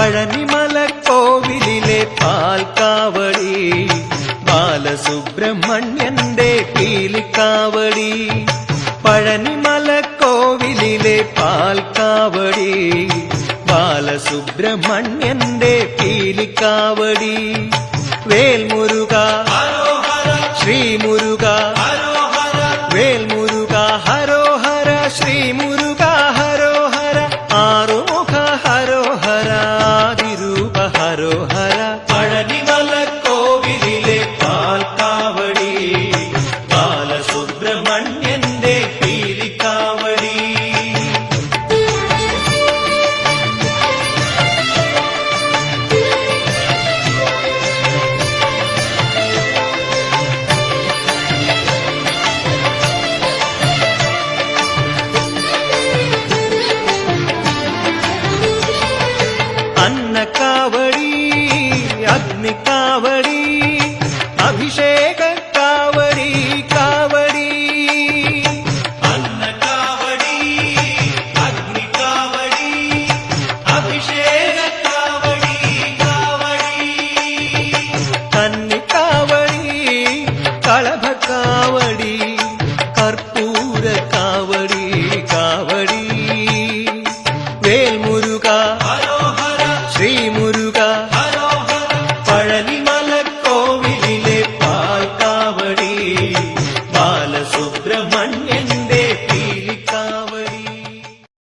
പഴനിമലക്കോവിലിലെ പാൽക്കാവടി ബാലസുബ്രഹ്മണ്യന്റെ പീലിക്കാവടി പഴനിമലക്കോവിലിലെ പാൽക്കാവടി ബാലസുബ്രഹ്മണ്യന്റെ പീലിക്കാവടി Vel Muruga Sree Muruka Vel Muruga ഹരോഹര Sree Muruka ഹരോഹര Arumukha ഹരോഹര ആദിരൂപ ഹരോഹര പഴനിമലക്കോവിലിലെ പാൽക്കാവടി ബാലസുബ്രഹ്മണ്യന്റെ പീലിക്കാവടി